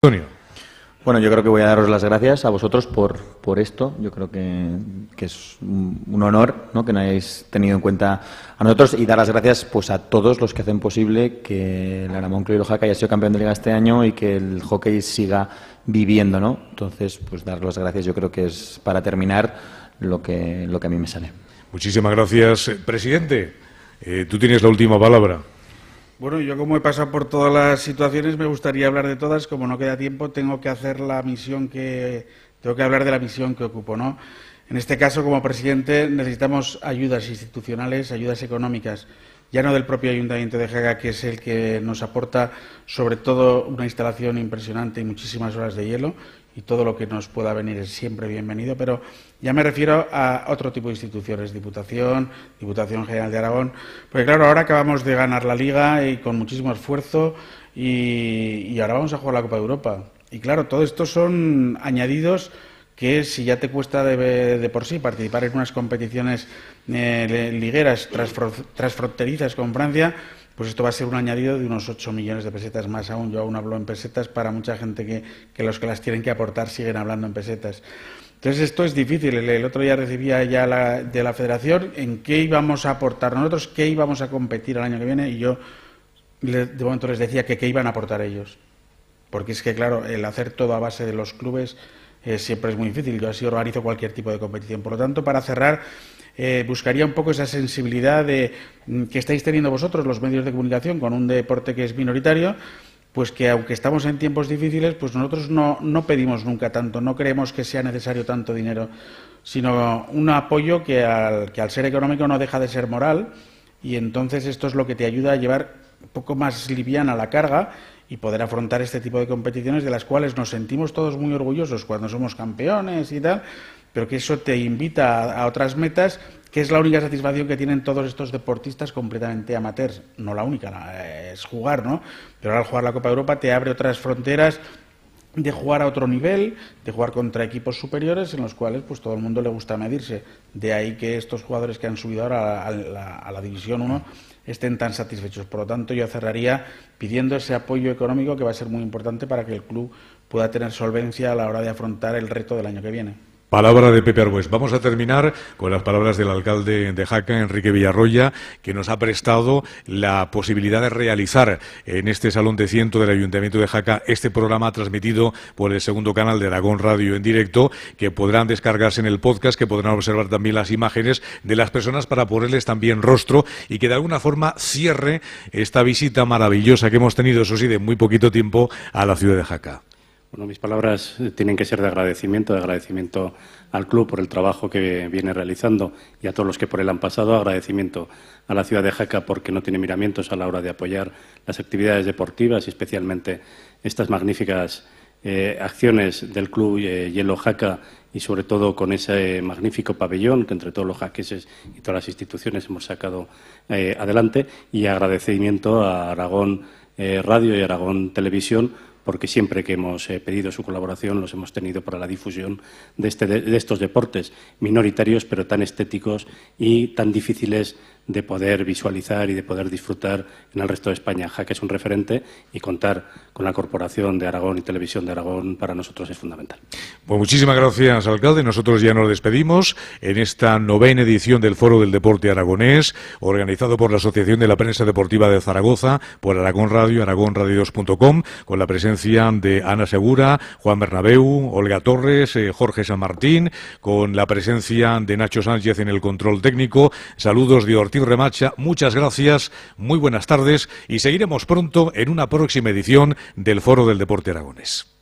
Antonio. Bueno, yo creo que voy a daros las gracias a vosotros por esto. Yo creo que es un honor, ¿no?, que nos hayáis tenido en cuenta a nosotros, y dar las gracias pues a todos los que hacen posible que el Aramón Club Jaca haya sido campeón de liga este año y que el hockey siga viviendo, ¿no? Entonces, pues dar las gracias, yo creo que es, para terminar, lo que a mí me sale. Muchísimas gracias. Presidente, tú tienes la última palabra. Bueno, yo como he pasado por todas las situaciones, me gustaría hablar de todas. Como no queda tiempo, tengo que hablar de la misión que ocupo, ¿no? En este caso, como presidente, necesitamos ayudas institucionales, ayudas económicas, ya no del propio Ayuntamiento de Jaca, que es el que nos aporta sobre todo una instalación impresionante y muchísimas horas de hielo, y todo lo que nos pueda venir es siempre bienvenido, pero ya me refiero a otro tipo de instituciones, Diputación General de Aragón, porque claro, ahora acabamos de ganar la Liga y con muchísimo esfuerzo, y ahora vamos a jugar la Copa de Europa. Y claro, todo esto son añadidos que, si ya te cuesta de por sí participar en unas competiciones ligueras transfronterizas con Francia, pues esto va a ser un añadido de unos 8 millones de pesetas más aún. Yo aún hablo en pesetas, para mucha gente que los que las tienen que aportar siguen hablando en pesetas. Entonces esto es difícil. El otro día recibía ya de la Federación en qué íbamos a aportar nosotros, qué íbamos a competir el año que viene, y yo de momento les decía que qué iban a aportar ellos. Porque es que, claro, el hacer todo a base de los clubes siempre es muy difícil. Yo así organizo cualquier tipo de competición. Por lo tanto, para cerrar, buscaría un poco esa sensibilidad que estáis teniendo vosotros, los medios de comunicación, con un deporte que es minoritario, pues que aunque estamos en tiempos difíciles, pues nosotros no pedimos nunca tanto, no creemos que sea necesario tanto dinero, sino un apoyo que al ser económico no deja de ser moral, y entonces esto es lo que te ayuda a llevar un poco más liviana la carga y poder afrontar este tipo de competiciones, de las cuales nos sentimos todos muy orgullosos cuando somos campeones y tal, pero que eso te invita a otras metas, que es la única satisfacción que tienen todos estos deportistas completamente amateurs. No la única, es jugar, ¿no? Pero al jugar la Copa de Europa te abre otras fronteras de jugar a otro nivel, de jugar contra equipos superiores en los cuales pues todo el mundo le gusta medirse. De ahí que estos jugadores que han subido ahora a la División 1 estén tan satisfechos. Por lo tanto, yo cerraría pidiendo ese apoyo económico, que va a ser muy importante para que el club pueda tener solvencia a la hora de afrontar el reto del año que viene. Palabra de Pepe Arbués. Vamos a terminar con las palabras del alcalde de Jaca, Enrique Villarroya, que nos ha prestado la posibilidad de realizar en este Salón de Ciento del Ayuntamiento de Jaca este programa transmitido por el segundo canal de Aragón Radio en directo, que podrán descargarse en el podcast, que podrán observar también las imágenes de las personas para ponerles también rostro, y que de alguna forma cierre esta visita maravillosa que hemos tenido, eso sí, de muy poquito tiempo, a la ciudad de Jaca. Bueno, mis palabras tienen que ser de agradecimiento al club por el trabajo que viene realizando, y a todos los que por él han pasado. Agradecimiento a la ciudad de Jaca porque no tiene miramientos a la hora de apoyar las actividades deportivas, y especialmente estas magníficas acciones del club Hielo Jaca, y sobre todo con ese magnífico pabellón que entre todos los jaqueses y todas las instituciones hemos sacado adelante. Y agradecimiento a Aragón Radio y Aragón Televisión, porque siempre que hemos pedido su colaboración los hemos tenido para la difusión de estos deportes minoritarios, pero tan estéticos y tan difíciles de poder visualizar y de poder disfrutar en el resto de España. Jaca es un referente, y contar con la Corporación de Aragón y Televisión de Aragón para nosotros es fundamental. Pues muchísimas gracias, alcalde. Nosotros ya nos despedimos en esta 9ª edición del Foro del Deporte Aragonés, organizado por la Asociación de la Prensa Deportiva de Zaragoza, por Aragón Radio, aragonradios.com, con la presencia de Ana Segura, Juan Bernabéu, Olga Torres, Jorge San Martín, con la presencia de Nacho Sánchez en el control técnico. Saludos de Ortiz Remacha, muchas gracias, muy buenas tardes, y seguiremos pronto en una próxima edición del Foro del Deporte Aragonés.